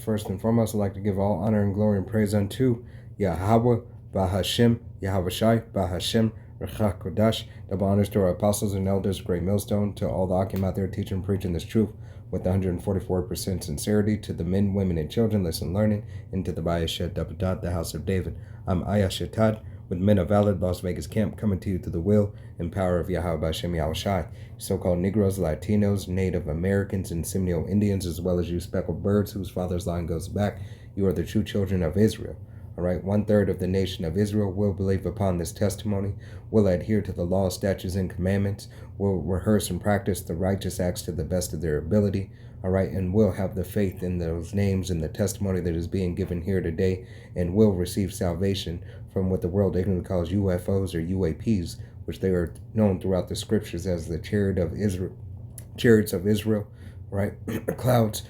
First and foremost, I'd like to give all honor and glory and praise unto Yahweh, Bahashem, Yahweh Shai, Bahashem, Rechach Kodash. Double honors to our apostles and elders, Great Millstone, to all the Akim out there teaching and preaching this truth with 144% sincerity, to the men, women, and children listen learning, and to the Bayeshet Dabadat, the house of David. I'm Ayah Shetad, with Men of Valid, Las Vegas camp, coming to you through the will and power of Yahweh Bahashem Yahweh Shai. So-called Negroes, Latinos, Native Americans, and Seminole Indians, as well as you speckled birds whose father's line goes back, you are the true children of Israel. All right, 1/3 of the nation of Israel will believe upon this testimony, will adhere to the law, statutes, and commandments, will rehearse and practice the righteous acts to the best of their ability, all right, and will have the faith in those names and the testimony that is being given here today, and will receive salvation from what the world ignorantly calls UFOs or UAPs, which they are known throughout the scriptures as the chariots of Israel, right, clouds,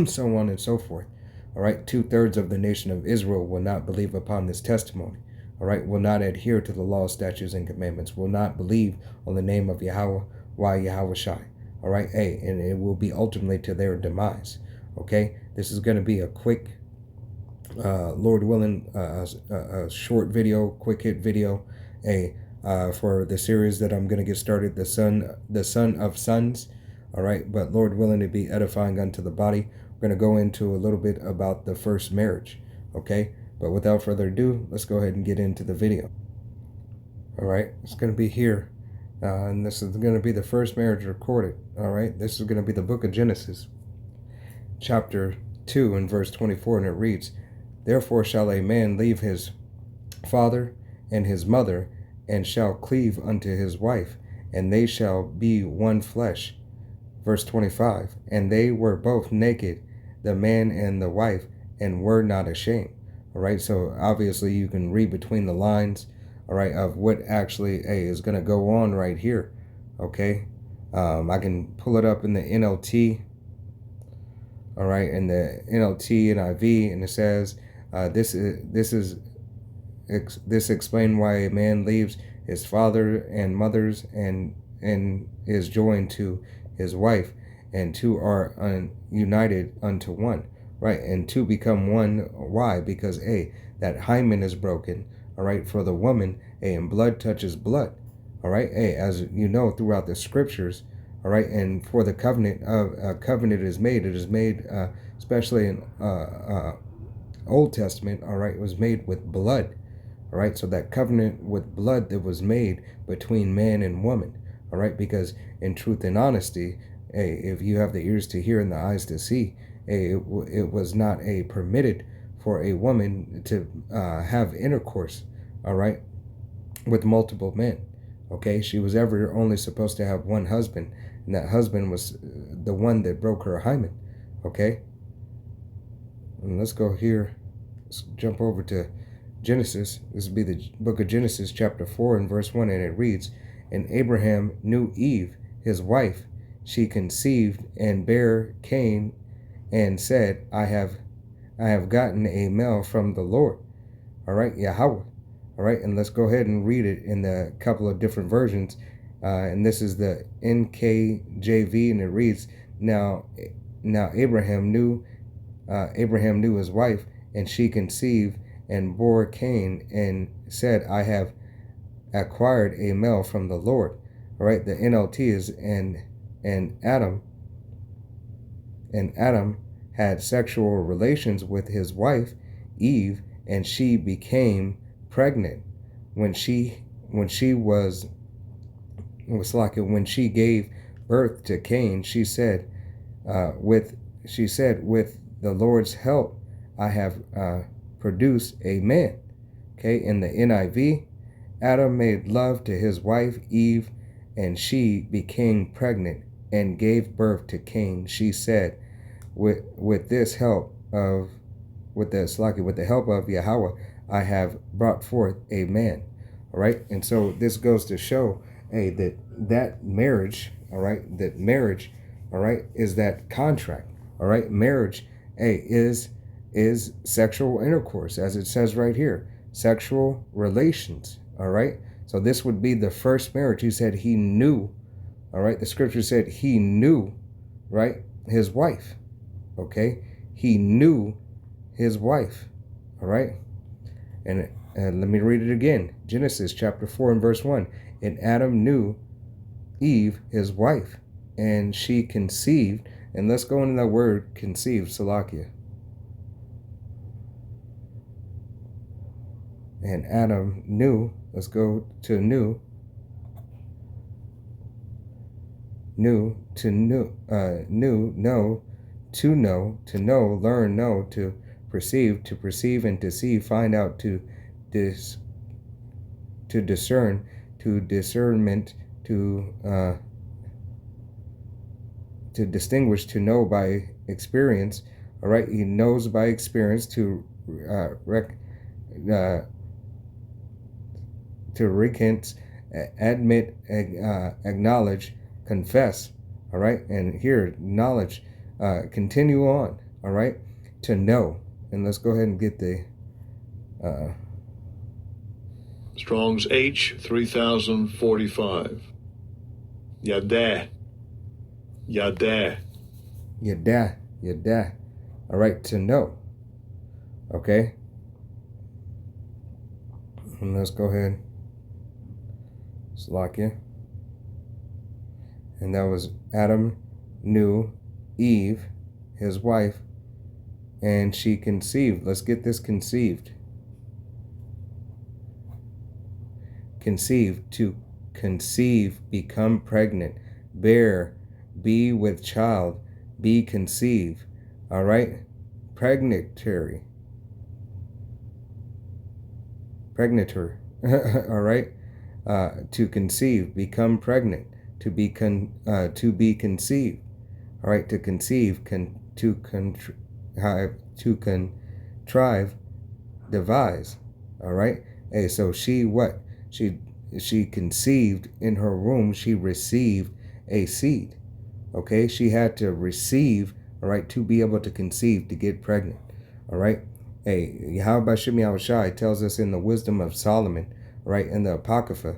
so on and so forth. All right, 2/3 of the nation of Israel will not believe upon this testimony. All right, will not adhere to the law, statutes, and commandments, will not believe on the name of Yahweh, Yahweh Shai. All right, and it will be ultimately to their demise. Okay, this is going to be a quick, Lord willing, a short video, quick hit video, for the series that I'm going to get started, the son of sons. All right, but Lord willing, to be edifying unto the body. We're going to go into a little bit about the first marriage, okay? But without further ado, let's go ahead and get into the video. All right, it's going to be here, and this is going to be the first marriage recorded, all right? This is going to be the book of Genesis, chapter 2 and verse 24, and it reads, "Therefore shall a man leave his father and his mother, and shall cleave unto his wife, and they shall be one flesh." Verse 25, "And they were both naked, the man and the wife, and were not ashamed." All right, so obviously you can read between the lines, all right, of what actually is going to go on right here, okay? I can pull it up in the NLT, all right, in the NLT and IV, and it says, this explains why a man leaves his father and mothers and is joined to his wife, and two are united unto one, right? And two become one. Why? Because that hymen is broken, all right, for the woman, and blood touches blood, all right, as you know throughout the scriptures, all right, and for the covenant is made. It is made, especially in Old Testament, all right, it was made with blood, all right. So that covenant with blood that was made between man and woman, all right, because in truth and honesty, if you have the ears to hear and the eyes to see, it was not permitted for a woman to have intercourse, all right, with multiple men. Okay, she was ever only supposed to have one husband, and that husband was the one that broke her hymen. Okay, and let's go here. Let's jump over to Genesis. This will be the book of Genesis, chapter 4 and verse 1, and it reads, "And Abraham knew Eve, his wife. She conceived and bare Cain, and said, I have gotten a male from the Lord." All right, Yahweh. All right, and let's go ahead and read it in a couple of different versions. And this is the NKJV, and it reads, Now Abraham knew his wife, and she conceived and bore Cain, and said, I have acquired a male from the Lord." All right, the NLT is, and Adam had sexual relations with his wife Eve, and she became pregnant. When she gave birth to Cain, she said, with the Lord's help, I have produced a man. Okay, in the NIV, Adam made love to his wife Eve, and she became pregnant and gave birth to Cain. She said, with the help of Yahweh, I have brought forth a man. All right, and so this goes to show, that marriage, all right, all right, is that contract. All right, marriage, is sexual intercourse, as it says right here, sexual relations. All right, so this would be the first marriage. He said he knew, all right, the scripture said he knew, right, his wife. Okay, he knew his wife. All right. And let me read it again. Genesis chapter 4 and verse 1. And Adam knew Eve, his wife, and she conceived. And let's go into that word conceived, Salakia. And Adam knew, let's go to know, learn, know, to perceive, and deceive, find out, to discern, to discernment, to distinguish, to know by experience. All right, he knows by experience, to recant, admit, acknowledge, confess. All right, and here knowledge, continue on. All right, to know. And let's go ahead and get the Strong's H 3045. Yadah. Yadah. All right, to know. Okay. And let's go ahead. Salakia. And that was Adam knew Eve, his wife, and she conceived. Let's get this conceived. Conceive, to conceive, become pregnant, bear, be with child, be conceive. All right? Pregnatory. All right? To conceive, become pregnant, to be conceived. All right? To conceive, to contrive, devise. All right? Hey, so she what? She conceived in her womb. She received a seed. Okay? She had to receive, all right, to be able to conceive, to get pregnant. All right? Hey, Yahweh Shem Yahushai tells us in the wisdom of Solomon, right, in the Apocrypha,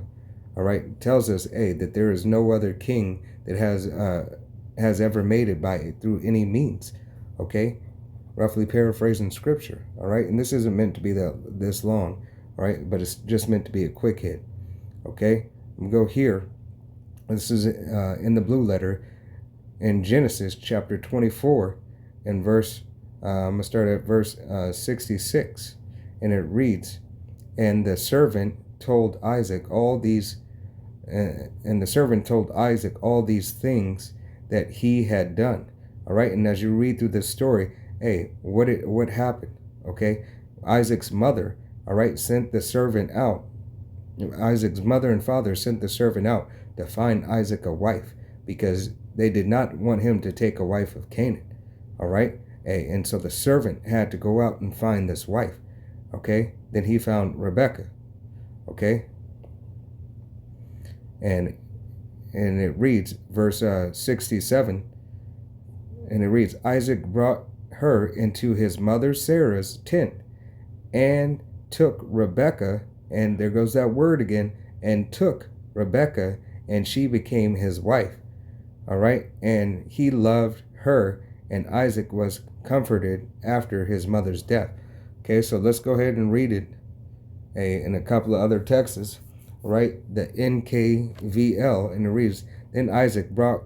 all right, tells us, hey, that there is no other king that has ever made it through any means. Okay? Roughly paraphrasing scripture. All right? And this isn't meant to be this long. All right? But it's just meant to be a quick hit. Okay? I'm going to go here. This is in the blue letter in Genesis chapter 24 and verse, I'm going to start at verse 66. And it reads, and the servant told Isaac all these things that he had done. All right? And as you read through this story, hey, what happened? Okay? Isaac's mother, all right, sent the servant out. Isaac's mother and father sent the servant out to find Isaac a wife, because they did not want him to take a wife of Canaan. All right? Hey, and so the servant had to go out and find this wife. Okay? Then he found Rebekah. Okay? And it reads, verse 67, and it reads, Isaac brought her into his mother Sarah's tent and took Rebekah, and there goes that word again, and took Rebekah, and she became his wife. All right? And he loved her, and Isaac was comforted after his mother's death. Okay, so let's go ahead and read it in a couple of other texts. Right? The NKVL, and it reads, then Isaac brought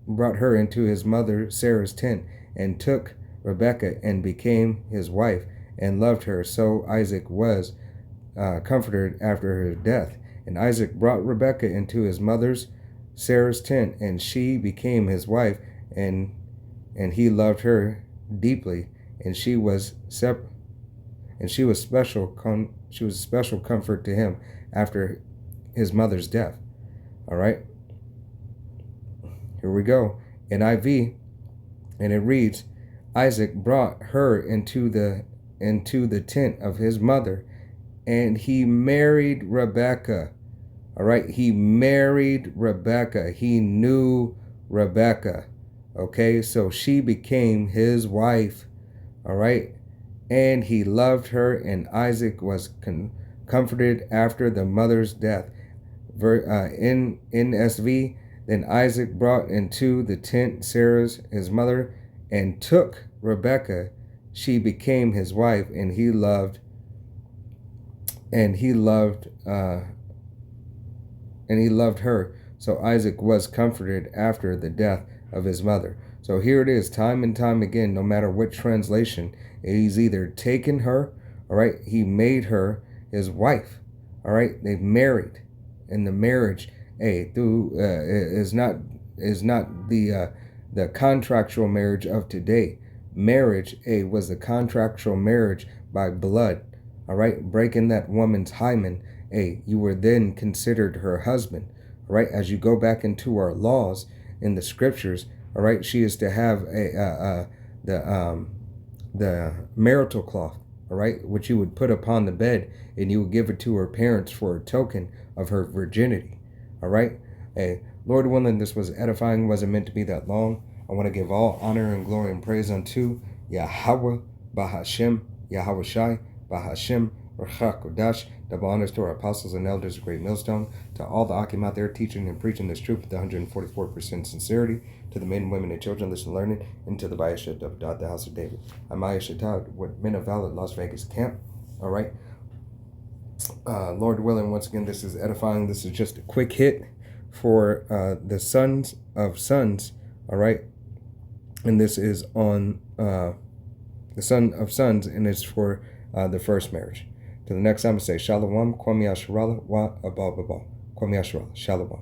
her into his mother Sarah's tent and took Rebekah and became his wife and loved her. So Isaac was comforted after her death. And Isaac brought Rebekah into his mother's Sarah's tent, and she became his wife, and he loved her deeply, and she was special comfort to him after his mother's death. All right? Here we go. NIV, and it reads, Isaac brought her into the tent of his mother, and he married Rebekah. All right? He married Rebekah. He knew Rebekah. Okay? So she became his wife. All right? And he loved her, and Isaac was comforted after the mother's death. In NSV, then Isaac brought into the tent Sarah, his mother, and took Rebekah she became his wife, and he loved and he loved her. So Isaac was comforted after the death of his mother. So here it is, time and time again, no matter what translation, he's either taken her, all right, he made her his wife, all right, they've married, and the marriage, is not the contractual marriage of today. Marriage, was the contractual marriage by blood, all right, breaking that woman's hymen, you were then considered her husband, all right. As you go back into our laws in the scriptures, all right, she is to have the marital cloth, all right, which you would put upon the bed, and you would give it to her parents for a token of her virginity, all right. Lord willing, this was edifying, wasn't meant to be that long. I want to give all honor and glory and praise unto Yahweh, Bahashem, Yahweh Shai, Bahashem, Ruach Kodash. Double honors to our apostles and elders of Great Millstone, to all the Akim out there teaching and preaching this truth with 144% sincerity, to the men, women, and children listening and learning, and to the Bayeshet of God, the house of David. Amaya Shatad, with Men of Valor, Las Vegas camp. All right. Lord willing, once again, this is edifying. This is just a quick hit for the sons of sons. All right. And this is on the son of sons, and it's for the first marriage. To the next time, I say Shalom, Kwame Asherallah, Wa Abba Baba. Kwame Asherallah, Shalom.